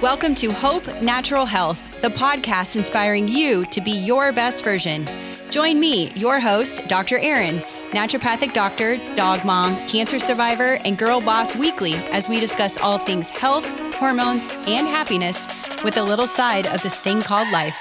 Welcome to Hope Natural Health, the podcast inspiring you to be your best version. Join me, your host, Dr. Erin, naturopathic doctor, dog mom, cancer survivor, and girl boss weekly as we discuss all things health, hormones, and happiness with a little side of this thing called life.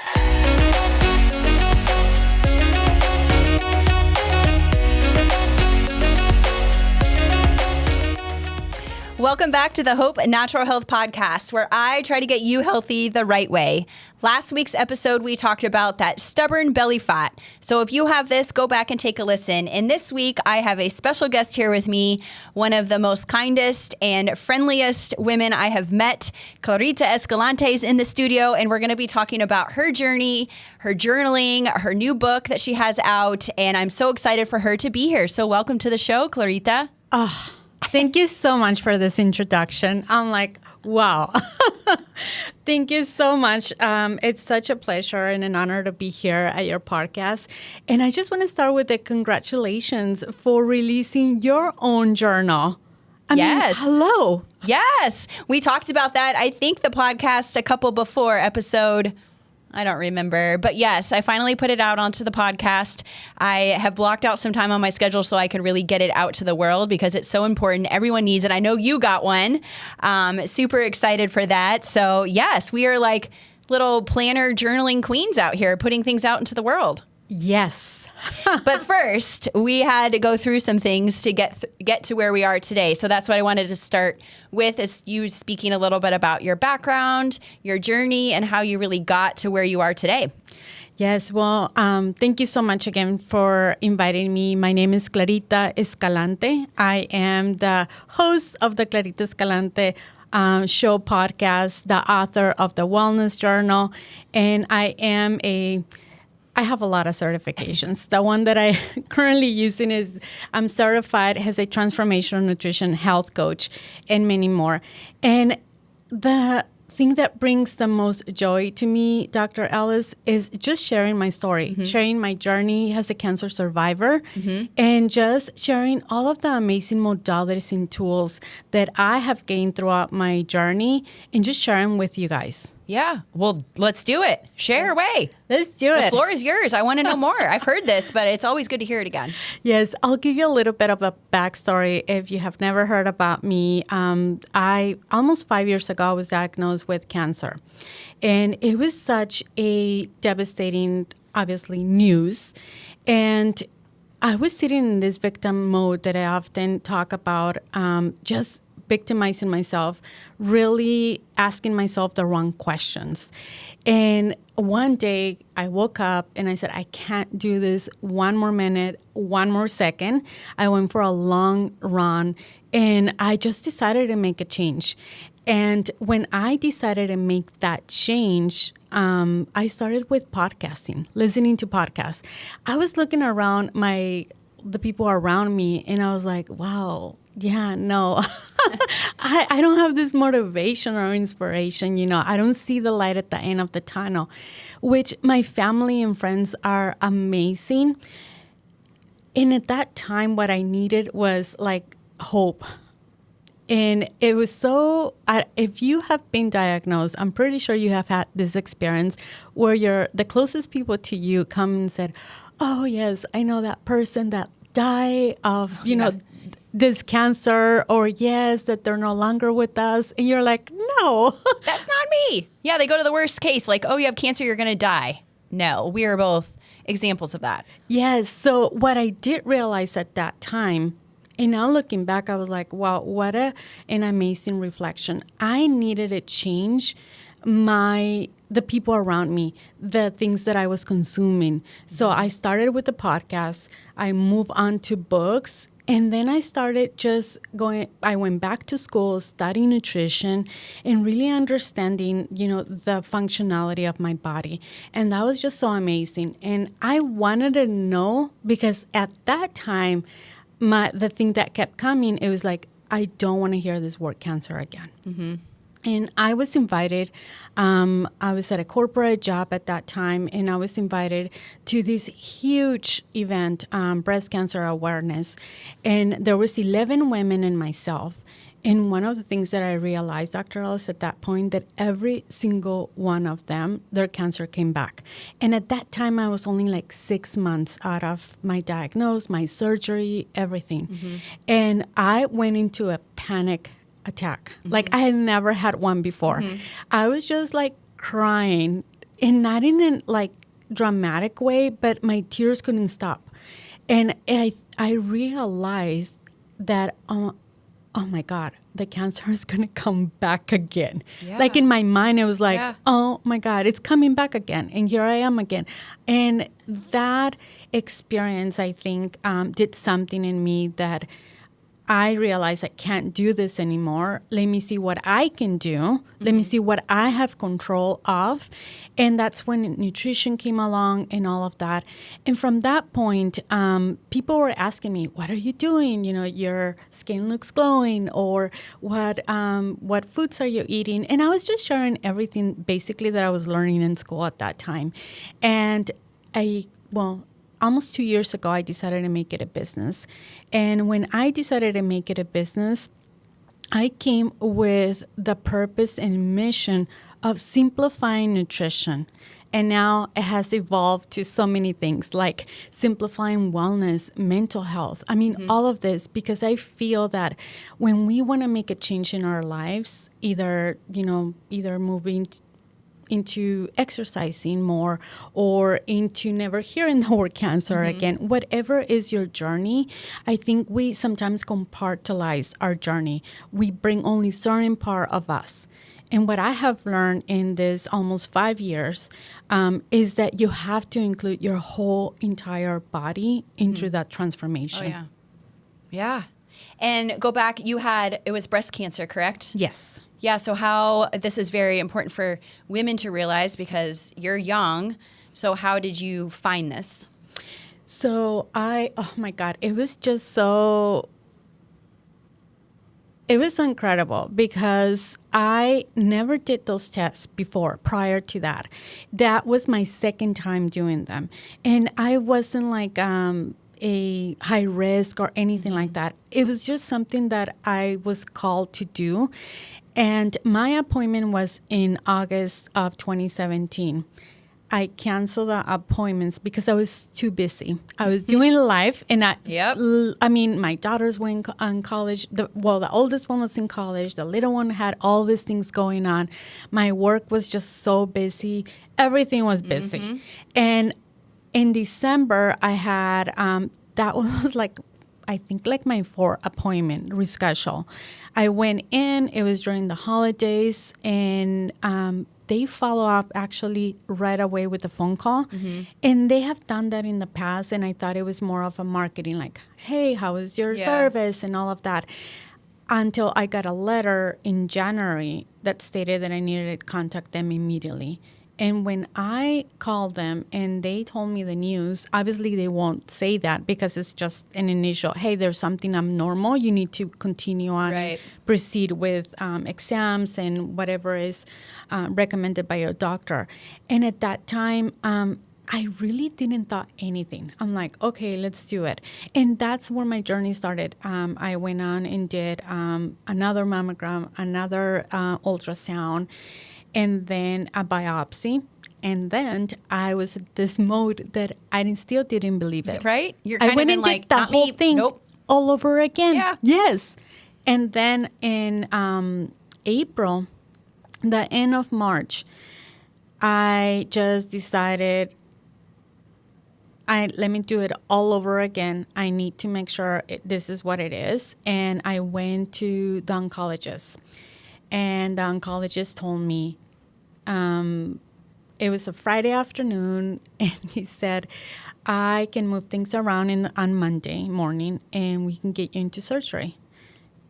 Welcome back to the Hope Natural Health Podcast, where I try to get you healthy the right way. Last week's episode, we talked about that stubborn belly fat. So if you have this, go back and take a listen. And this week, I have a special guest here with me, one of the most kindest and friendliest women I have met. Clarita Escalante is in the studio, and we're going to be talking about her journey, her journaling, her new book that she has out. And I'm so excited for her to be here. So welcome to the show, Clarita. Thank you so much for this introduction. I'm like, wow. Thank you so much. It's such a pleasure and an honor to be here at your podcast. And I just want to start with the congratulations for releasing your own journal. I mean, hello. Yes. We talked about that. I think the podcast a couple before episode, I don't remember. But yes, I finally put it out onto the podcast. I have blocked out some time on my schedule so I can really get it out to the world because it's so important. Everyone needs it. I know you got one. Super excited for that. So yes, we are like little planner journaling queens out here putting things out into the world. Yes. But first, we had to go through some things to get to where we are today. So that's what I wanted to start with, is you speaking a little bit about your background, your journey, and how you really got to where you are today. Yes, well, thank you so much again for inviting me. My name is Clarita Escalante. I am the host of the Clarita Escalante show podcast, the author of the Wellness Journal, and I have a lot of certifications. The one that I currently using is I'm certified as a transformational nutrition health coach and many more. And the thing that brings the most joy to me, Dr. Ellis, is just sharing my story, sharing my journey as a cancer survivor, and just sharing all of the amazing modalities and tools that I have gained throughout my journey and just sharing with you guys. Yeah. Well, let's do it. Share away. Let's do it. The floor is yours. I want to know more. I've heard this, but it's always good to hear it again. Yes. I'll give you a little bit of a backstory if you have never heard about me. I almost 5 years ago, I was diagnosed with cancer. And it was such a devastating, obviously, news. And I was sitting in this victim mode that I often talk about, just victimizing myself, really asking myself the wrong questions. And one day I woke up and I said, I can't do this one more minute, one more second. I went for a long run and I just decided to make a change. And when I decided to make that change, I started with podcasting, listening to podcasts. I was looking around the people around me and I was like, wow, yeah, no, I don't have this motivation or inspiration. I don't see the light at the end of the tunnel, which my family and friends are amazing. And at that time, what I needed was like hope. And it was if you have been diagnosed, I'm pretty sure you have had this experience where the closest people to you come and said, oh, yes, I know that person that died of, this cancer, or yes, that they're no longer with us. And you're like, no. That's not me. Yeah, they go to the worst case, like, oh, you have cancer, you're going to die. No, we are both examples of that. Yes. So what I did realize at that time, and now looking back, I was like, wow, what an amazing reflection. I needed to change the people around me, the things that I was consuming. So I started with the podcast. I moved on to books. And then I started I went back to school, studying nutrition and really understanding, the functionality of my body. And that was just so amazing. And I wanted to know, because at that time, the thing that kept coming, it was like, I don't want to hear this word cancer again. Mm-hmm. And I was invited, I was at a corporate job at that time, and I was invited to this huge event, breast cancer awareness. And there was 11 women and myself. And one of the things that I realized, Dr. Ellis, at that point, that every single one of them, their cancer came back. And at that time, I was only like 6 months out of my diagnosis, my surgery, everything. And I went into a panic attack. Like I had never had one before. I was just like crying, and not in a like dramatic way, but my tears couldn't stop. And I realized that, oh my God, the cancer is going to come back again. Yeah. Like in my mind, it was like, oh my God, it's coming back again. And here I am again. And that experience, I think, did something in me that I realized I can't do this anymore. Let me see what I can do. Let me see what I have control of. And that's when nutrition came along and all of that. And from that point, people were asking me, what are you doing? You know, your skin looks glowing, or what foods are you eating? And I was just sharing everything basically that I was learning in school at that time. And almost 2 years ago, I decided to make it a business. And when I decided to make it a business, I came with the purpose and mission of simplifying nutrition. And now it has evolved to so many things like simplifying wellness, mental health. I mean, all of this, because I feel that when we want to make a change in our lives, either moving into exercising more or into never hearing the word cancer again, whatever is your journey, I think we sometimes compartmentalize our journey. We bring only certain part of us. And what I have learned in this almost 5 years is that you have to include your whole entire body into that transformation. Oh, yeah. Yeah. And go back, it was breast cancer, correct? Yes. Yeah, so this is very important for women to realize because you're young. So how did you find this? So oh my God, it was so incredible because I never did those tests before, prior to that. That was my second time doing them. And I wasn't like a high risk or anything like that. It was just something that I was called to do. And my appointment was in August of 2017. I canceled the appointments because I was too busy. I was doing life, and I mean, my daughters were in college. The oldest one was in college. The little one had all these things going on. My work was just so busy. Everything was busy. And in December, I had, that was like, I think like my 4th appointment reschedule. I went in, it was during the holidays, and they follow up actually right away with a phone call. And they have done that in the past, and I thought it was more of a marketing, like, hey, how was your service and all of that, until I got a letter in January that stated that I needed to contact them immediately. And when I called them and they told me the news, obviously they won't say that because it's just an initial, hey, there's something abnormal. You need to continue on and proceed with exams and whatever is recommended by your doctor. And at that time, I really didn't thought anything. I'm like, okay, let's do it. And that's where my journey started. I went on and did another mammogram, another ultrasound, and then a biopsy. And then I was at this mode that I still didn't believe it. Right? You're kind I went of and like, did the whole thing all over again. Yeah. Yes. And then in April, the end of March, I just decided, let me do it all over again. I need to make sure this is what it is. And I went to the oncologist. And the oncologist told me, it was a Friday afternoon, and he said, I can move things around on Monday morning, and we can get you into surgery.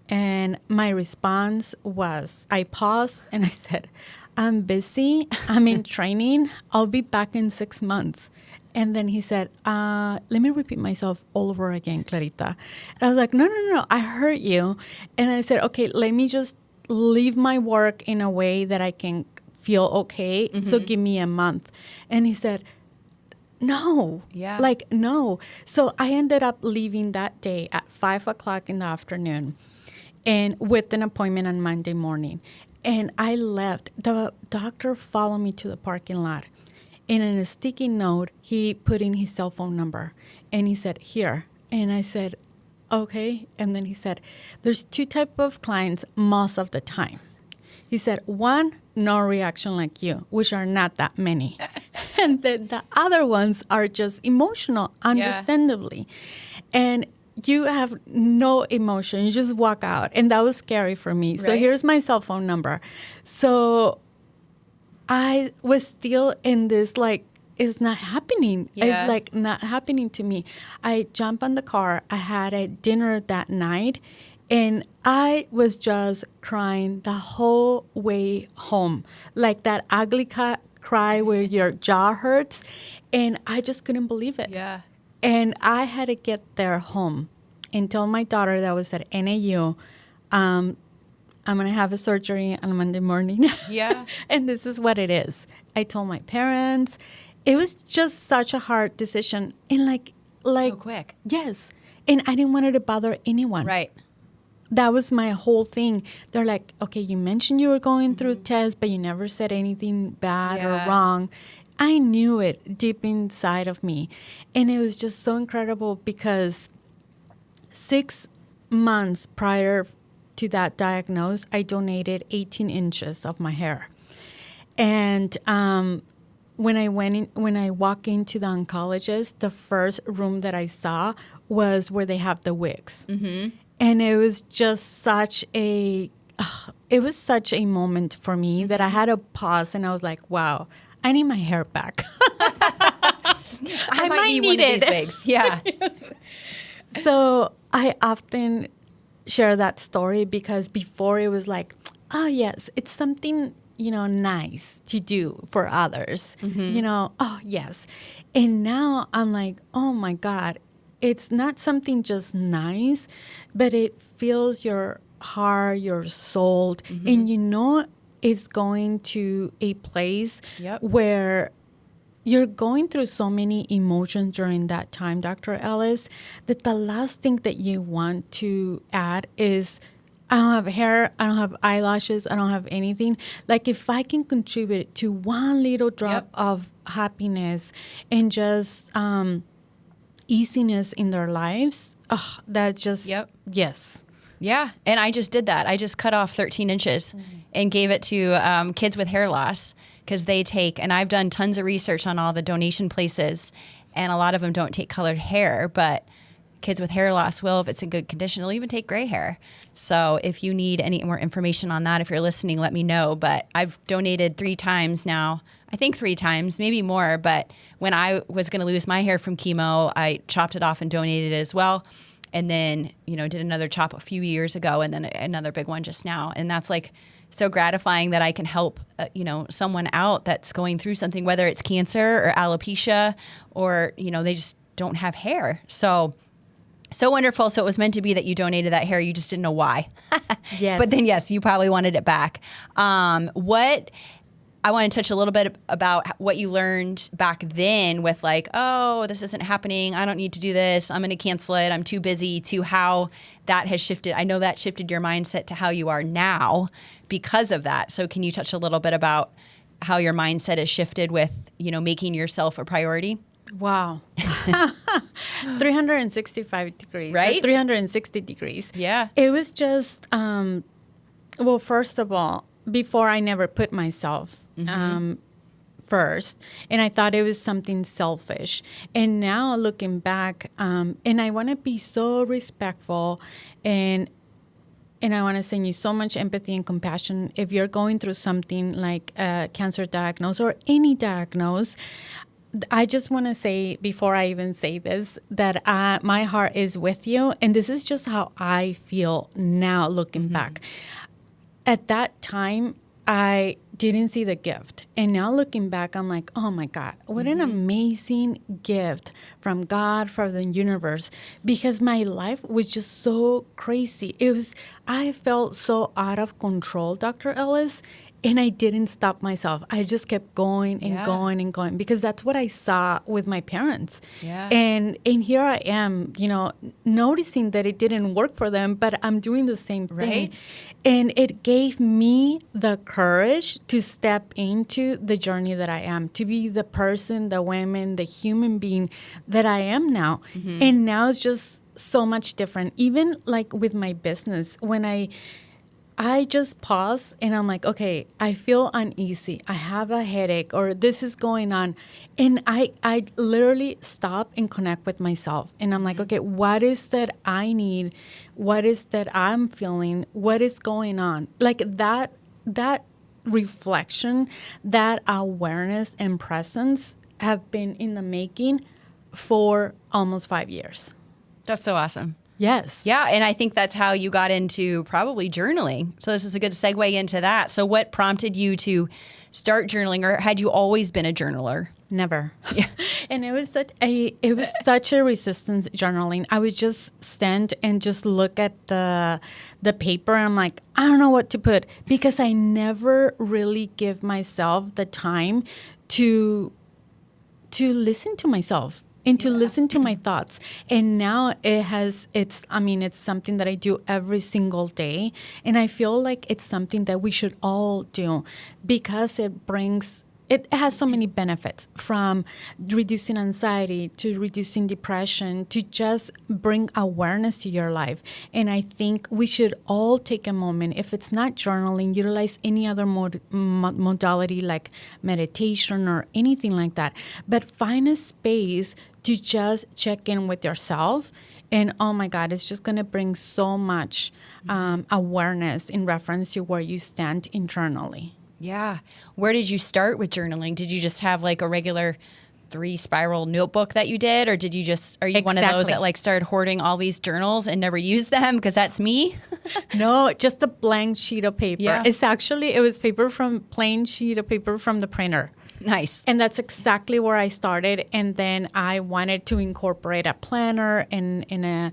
And my response was, I paused, and I said, I'm busy. I'm in training. I'll be back in 6 months. And then he said, let me repeat myself all over again, Clarita. And I was like, no, I heard you. And I said, okay, let me just leave my work in a way that I can feel okay. So give me a month. And he said, no. Yeah. Like, no. So I ended up leaving that day at 5 o'clock in the afternoon. and with an appointment on Monday morning. And I left. The doctor followed me to the parking lot. And in a sticky note, he put in his cell phone number. And he said, here. And I said, okay. And then he said, there's 2 types of clients most of the time. He said, one, no reaction like you, which are not that many. And then the other ones are just emotional, understandably. And you have no emotion. You just walk out. And that was scary for me. So here's my cell phone number. So I was still in this, like, it's not happening. It's like not happening to me. I jumped on the car. I had a dinner that night. And I was just crying the whole way home. Like that ugly cry where your jaw hurts. And I just couldn't believe it. Yeah. And I had to get there home and tell my daughter that was at NAU, I'm going to have a surgery on Monday morning. Yeah. And this is what it is. I told my parents. It was just such a hard decision. And like so quick. Yes. And I didn't want it to bother anyone. Right. That was my whole thing. They're like, okay, you mentioned you were going through tests, but you never said anything bad or wrong. I knew it deep inside of me. And it was just so incredible because 6 months prior to that diagnosis, I donated 18 inches of my hair. And when I walked into the oncologist, the first room that I saw was where they have the wigs. Mm-hmm. And it was just such a moment for me that I had to pause and I was like, wow, I need my hair back. I might need one of these wigs. Yeah. Yes. So I often share that story because before it was like, oh, yes, it's something, nice to do for others. Mm-hmm. Oh, yes. And now I'm like, oh, my God, it's not something just nice, but it fills your heart, your soul, and it's going to a place where you're going through so many emotions during that time, Dr. Ellis, that the last thing that you want to add is, I don't have hair, I don't have eyelashes, I don't have anything. Like if I can contribute to one little drop of happiness and just easiness in their lives, that's just, yes. Yeah, and I just did that. I just cut off 13 inches and gave it to kids with hair loss because they take, and I've done tons of research on all the donation places, and a lot of them don't take colored hair, but kids with hair loss will, if it's in good condition, they'll even take gray hair. So if you need any more information on that, if you're listening, let me know. But I've donated 3 times now. I think 3 times, maybe more. But when I was going to lose my hair from chemo, I chopped it off and donated it as well. And then, did another chop a few years ago and then another big one just now. And that's like so gratifying that I can help, someone out that's going through something, whether it's cancer or alopecia or, they just don't have hair. So wonderful. So it was meant to be that you donated that hair. You just didn't know why. Yes. But then, yes, you probably wanted it back. I want to touch a little bit about what you learned back then with like, oh, this isn't happening. I don't need to do this. I'm going to cancel it. I'm too busy, to how that has shifted. I know that shifted your mindset to how you are now because of that. So can you touch a little bit about how your mindset has shifted with, making yourself a priority? Wow. 365 degrees. Right? 360 degrees. Yeah. It was just, well, first of all, before I never put myself first, and I thought it was something selfish. And now looking back, and I want to be so respectful, and I want to send you so much empathy and compassion if you're going through something like a cancer diagnosis or any diagnosis. I just want to say, before I even say this, that my heart is with you. And this is just how I feel now looking back. At that time, I didn't see the gift. And now looking back, I'm like, oh my God, what an amazing gift from God, from the universe. Because my life was just so crazy. I felt so out of control, Dr. Ellis. And I didn't stop myself. I just kept going and going and going because that's what I saw with my parents. Yeah. And here I am, noticing that it didn't work for them, but I'm doing the same thing. Right. And it gave me the courage to step into the journey that I am, to be the person, the woman, the human being that I am now. Mm-hmm. And now it's just so much different. Even like with my business, when I just pause and I'm like, okay, I feel uneasy. I have a headache or this is going on. And I literally stop and connect with myself. And I'm like, okay, what is that I need? What is that I'm feeling? What is going on? Like that reflection, that awareness and presence have been in the making for almost 5 years. That's so awesome. Yes. Yeah, and I think that's how you got into probably journaling. So this is a good segue into that. So what prompted you to start journaling, or had you always been a journaler? Never. Yeah. And it was such a resistance journaling. I would just stand and just look at the paper and I'm like, I don't know what to put, because I never really give myself the time to listen to myself and to listen to my thoughts. And now it's something that I do every single day. And I feel like it's something that we should all do because it has so many benefits, from reducing anxiety to reducing depression to just bring awareness to your life. And I think we should all take a moment. If it's not journaling, utilize any other modality like meditation or anything like that. But find a space to just check in with yourself. And oh my God, it's just going to bring so much awareness in reference to where you stand internally. Yeah. Where did you start with journaling? Did you just have like a regular 3-spiral notebook that you did? Or are you one of those that like started hoarding all these journals and never used them? Because that's me. No, just a blank sheet of paper. Yeah. It was plain sheet of paper from the printer. Nice. And that's exactly where I started. And then I wanted to incorporate a planner and in a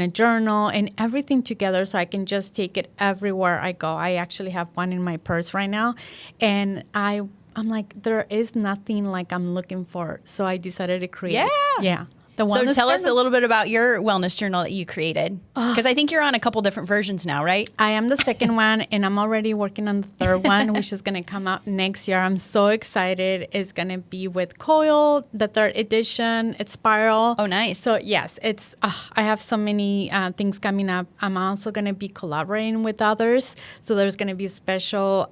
journal and everything together so I can just take it everywhere I go. I actually have one in my purse right now. And I'm like, there is nothing like I'm looking for. So I decided to create. Yeah. So tell us a little bit about your wellness journal that you created. Because I think you're on a couple different versions now, right? I am the second one, and I'm already working on the third one, which is going to come out next year. I'm so excited. It's going to be with Coil, the third edition. It's spiral. Oh, nice. So, yes, I have so many things coming up. I'm also going to be collaborating with others. So there's going to be special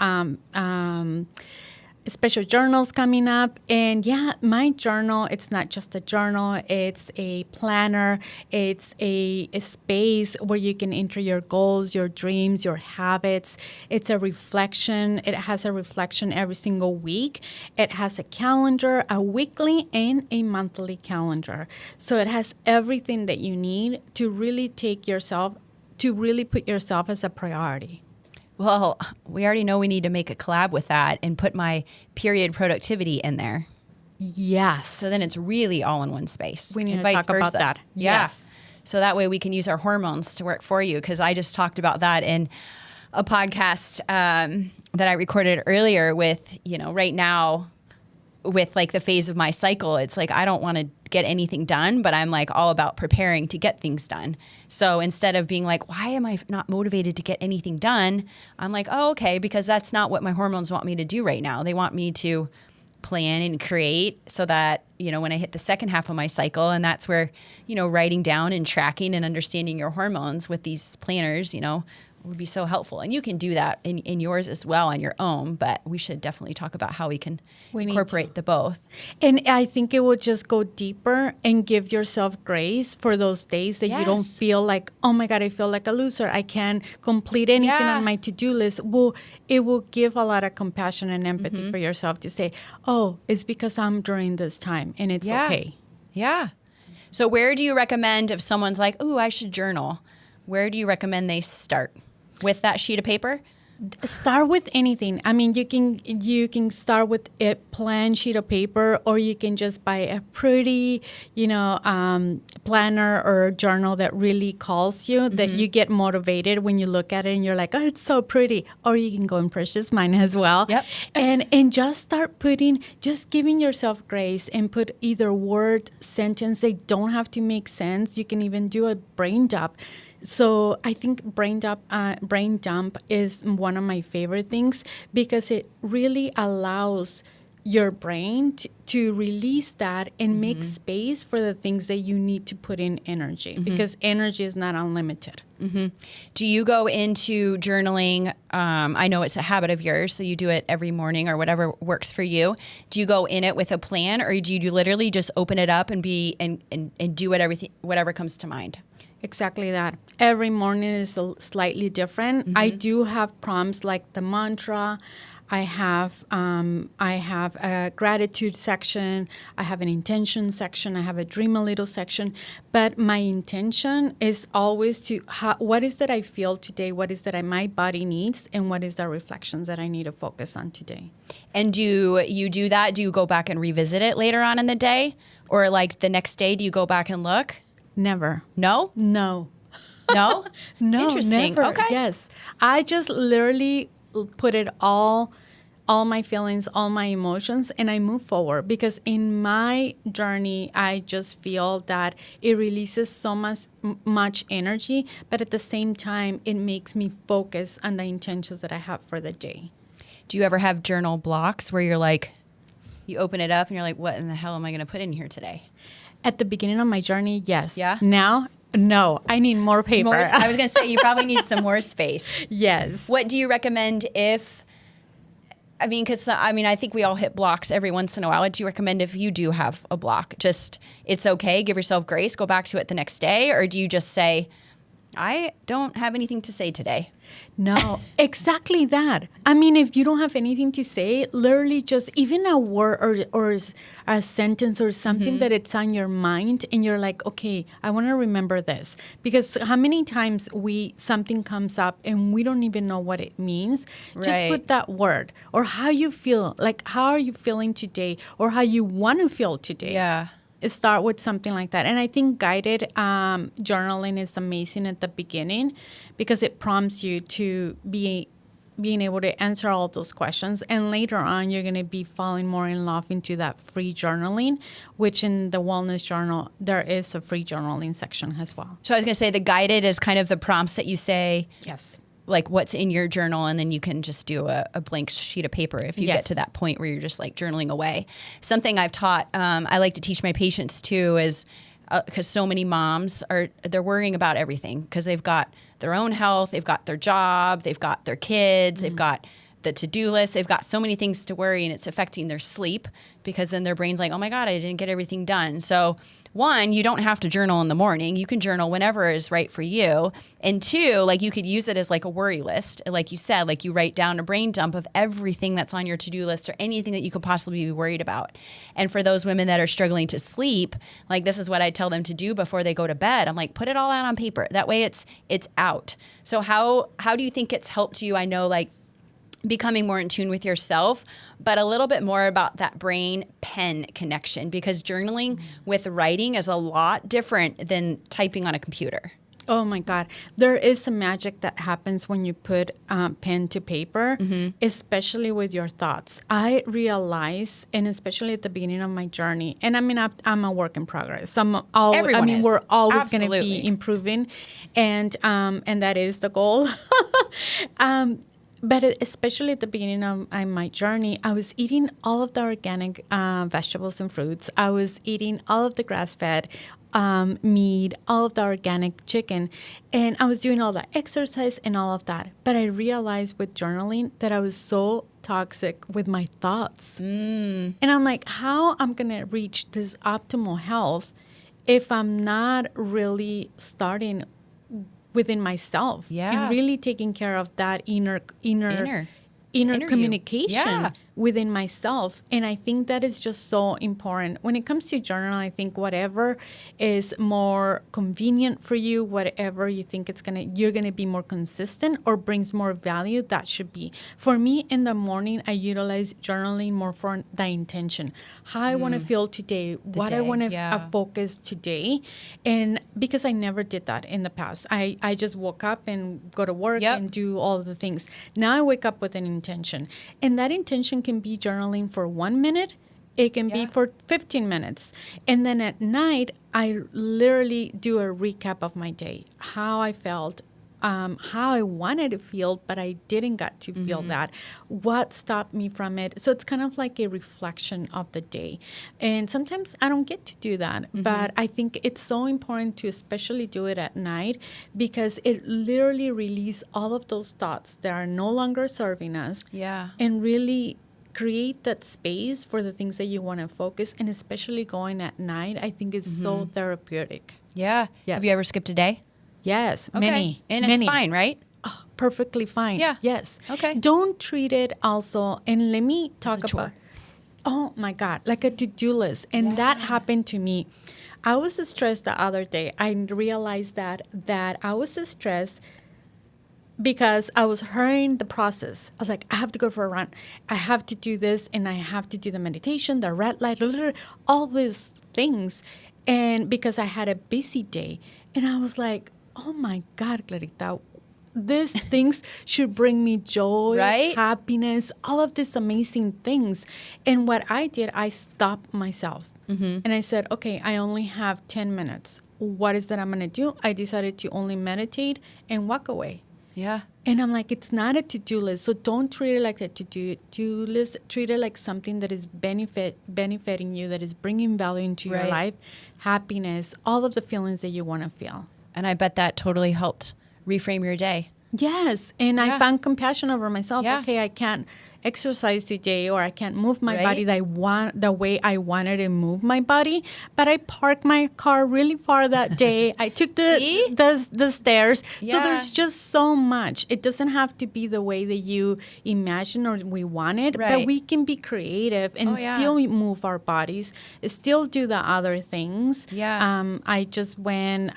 journals coming up. And yeah, my journal, it's not just a journal, it's a planner, it's a space where you can enter your goals, your dreams, your habits. It's a reflection. It has a reflection every single week. It has a calendar, a weekly and a monthly calendar. So it has everything that you need to really put yourself as a priority. Well, we already know we need to make a collab with that and put my period productivity in there. Yes. So then it's really all in one space. We need to talk about that. Yeah. Yes. So that way we can use our hormones to work for you, because I just talked about that in a podcast that I recorded earlier with, right now with like the phase of my cycle, it's like I don't want to get anything done, but I'm like all about preparing to get things done. So instead of being like, why am I not motivated to get anything done? I'm like, oh, okay, because that's not what my hormones want me to do right now. They want me to plan and create so that, when I hit the second half of my cycle, and that's where, writing down and tracking and understanding your hormones with these planners, would be so helpful. And you can do that in yours as well on your own, but we should definitely talk about how we can incorporate the both. And I think it will just go deeper and give yourself grace for those days that you don't feel like, oh my God, I feel like a loser. I can't complete anything on my to-do list. Well, it will give a lot of compassion and empathy for yourself to say, oh, it's because I'm during this time and it's okay. Yeah. So where do you recommend, if someone's like, oh, I should journal, where do you recommend they start? With that sheet of paper? Start with anything. I mean, you can start with a plain sheet of paper, or you can just buy a pretty, planner or journal that really calls you, that you get motivated when you look at it and you're like, oh, it's so pretty. Or you can go and purchase mine as well. Yep. And just start just giving yourself grace and put either word, sentence. They don't have to make sense. You can even do a brain dump. So I think brain dump is one of my favorite things, because it really allows your brain to release that and make space for the things that you need to put in energy, because energy is not unlimited. Do you go into journaling? I know it's a habit of yours, so you do it every morning or whatever works for you. Do you go in it with a plan, or do you literally just open it up and do whatever comes to mind? Exactly that. Every morning is slightly different. I do have prompts like the mantra. I have a gratitude section. I have an intention section. I have a dream a little section. But my intention is always what is that I feel today? What is that my body needs? And what is the reflections that I need to focus on today? And do you do that? Do you go back and revisit it later on in the day? Or like the next day, do you go back and look? Never. No? No. No? No, Interesting. never. Okay. Yes. I just literally put it all my feelings, all my emotions, and I move forward, because in my journey, I just feel that it releases so much energy, but at the same time, it makes me focus on the intentions that I have for the day. Do you ever have journal blocks where you're like, you open it up and you're like, what in the hell am I going to put in here today? At the beginning of my journey, yes. Yeah? Now, no. I need more paper. I was going to say, you probably need some more space. Yes. What do you recommend I think we all hit blocks every once in a while. What do you recommend if you do have a block? Just, it's okay, give yourself grace, go back to it the next day? Or do you just say, I don't have anything to say today? No, exactly that. I mean, if you don't have anything to say, literally just even a word or a sentence or something that it's on your mind, and you're like, okay, I want to remember this. Because how many times something comes up and we don't even know what it means? Right. Just put that word, or how you feel, like how are you feeling today, or how you want to feel today. Yeah. Start with something like that. And I think guided journaling is amazing at the beginning, because it prompts you to being able to answer all those questions. And later on, you're going to be falling more in love into that free journaling, which in the wellness journal, there is a free journaling section as well. So I was going to say the guided is kind of the prompts that you say. Yes. Like what's in your journal, and then you can just do a blank sheet of paper if you get to that point where you're just like journaling away. Something I've taught, I like to teach my patients too, is because so many moms they're worrying about everything, because they've got their own health, they've got their job, they've got their kids, they've got the to-do list, they've got so many things to worry, and it's affecting their sleep, because then their brain's like, oh my God, I didn't get everything done. So one, you don't have to journal in the morning. You can journal whenever is right for you. And two, like you could use it as like a worry list. Like you said, like you write down a brain dump of everything that's on your to-do list or anything that you could possibly be worried about. And for those women that are struggling to sleep, like this is what I tell them to do before they go to bed. I'm like, put it all out on paper. That way it's out. So how do you think it's helped you? I know like becoming more in tune with yourself, but a little bit more about that brain-pen connection, because journaling with writing is a lot different than typing on a computer. Oh my God. There is some magic that happens when you put pen to paper, especially with your thoughts. I realize, and especially at the beginning of my journey, and I mean, I'm a work in progress. We're always going to be improving, and that is the goal. But especially at the beginning of my journey, I was eating all of the organic vegetables and fruits. I was eating all of the grass-fed meat, all of the organic chicken, and I was doing all the exercise and all of that. But I realized with journaling that I was so toxic with my thoughts. And I'm like, how I'm going to reach this optimal health if I'm not really starting within myself, and really taking care of that inner communication within myself. And I think that is just so important. When it comes to journaling, I think whatever is more convenient for you, whatever you think you're gonna be more consistent or brings more value, that should be. For me, in the morning, I utilize journaling more for the intention. How I want to feel today, I want to focus today. And because I never did that in the past. I just woke up and go to work and do all of the things. Now I wake up with an intention. And that intention can be journaling for 1 minute. It can be for 15 minutes. And then at night, I literally do a recap of my day, how I felt, how I wanted to feel, but I didn't get to feel that. What stopped me from it? So it's kind of like a reflection of the day. And sometimes I don't get to do that, but I think it's so important to especially do it at night because it literally releases all of those thoughts that are no longer serving us. Yeah. And really create that space for the things that you want to focus, and especially going at night, I think is so therapeutic. Yeah. Yes. Have you ever skipped a day? Yes, Okay. many. And many. it's fine, right? Oh, perfectly fine. Yeah. Yes. Okay. Don't treat it also, and let me talk a chore. about, oh my God, like a to-do list. And that happened to me. I was stressed the other day. I realized that I was stressed because I was hurrying the process. I was like, I have to go for a run. I have to do this, and I have to do the meditation, the red light, all these things. And because I had a busy day, and I was like, oh my God, Clarita, these things should bring me joy, Right? happiness, all of these amazing things. And what I did, I stopped myself. And I said, okay, I only have 10 minutes. What is that I'm going to do? I decided to only meditate and walk away. Yeah. And I'm like, it's not a to-do list. So don't treat it like a to-do list. Treat it like something that is benefiting you, that is bringing value into your life, happiness, all of the feelings that you want to feel. And I bet that totally helped reframe your day. Yes. And I found compassion over myself. Yeah. Okay, I can't exercise today, or I can't move my body the way I wanted to move my body, but I parked my car really far that day. I took the stairs. Yeah. So there's just so much. It doesn't have to be the way that you imagine or we want it, but we can be creative and still move our bodies, still do the other things. I just went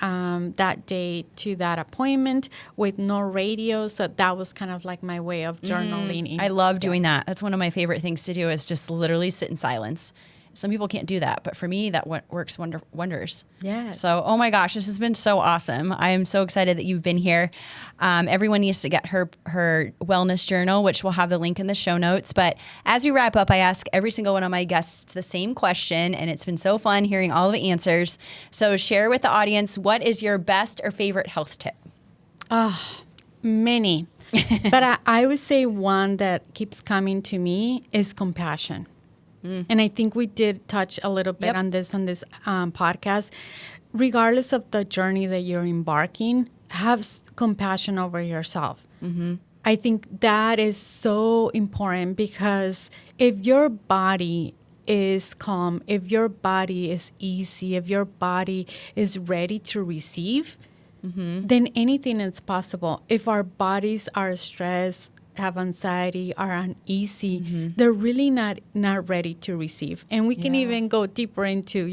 that day to that appointment with no radio, so that was kind of like my way of journaling. I love doing that. That's one of my favorite things to do, is just literally sit in silence. Some people can't do that, but for me, that works wonders. Yeah. So, oh my gosh, this has been so awesome. I am so excited that you've been here. Everyone needs to get her wellness journal, which we'll have the link in the show notes. But as we wrap up, I ask every single one of my guests the same question, and it's been so fun hearing all the answers. So share with the audience, what is your best or favorite health tip? Many. But I would say one that keeps coming to me is compassion. And I think we did touch a little bit on this podcast. Regardless of the journey that you're embarking, have compassion over yourself. I think that is so important, because if your body is calm, if your body is easy, if your body is ready to receive, then anything is possible. If our bodies are stressed, have anxiety, are uneasy, they're really not ready to receive. And we can even go deeper into,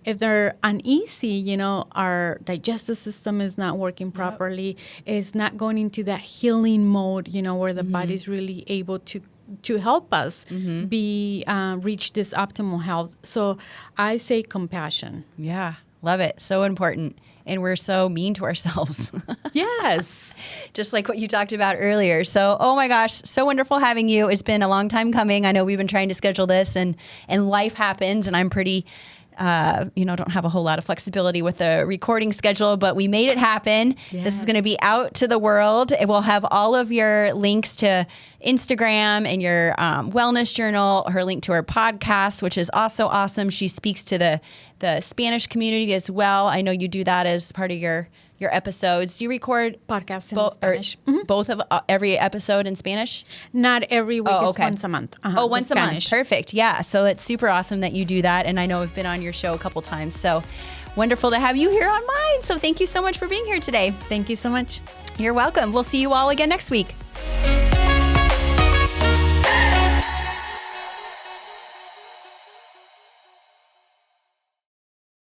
if they're uneasy, our digestive system is not working properly, it's not going into that healing mode, where the body's really able to help us reach this optimal health. So I say compassion. Yeah, love it. So important. And we're so mean to ourselves. Yes. Just like what you talked about earlier. So, oh my gosh, so wonderful having you. It's been a long time coming. I know we've been trying to schedule this, and life happens, and I'm pretty, don't have a whole lot of flexibility with the recording schedule, but we made it happen. Yes. This is going to be out to the world. It will have all of your links to Instagram and your wellness journal, her link to her podcast, which is also awesome. She speaks to the Spanish community as well. I know you do that as part of your episodes. Do you record podcasts in Spanish? Both of every episode in Spanish? Not every week. It's once a month. Once a month. Perfect. Yeah. So it's super awesome that you do that. And I know I've been on your show a couple times. So wonderful to have you here on mine. So thank you so much for being here today. Thank you so much. You're welcome. We'll see you all again next week.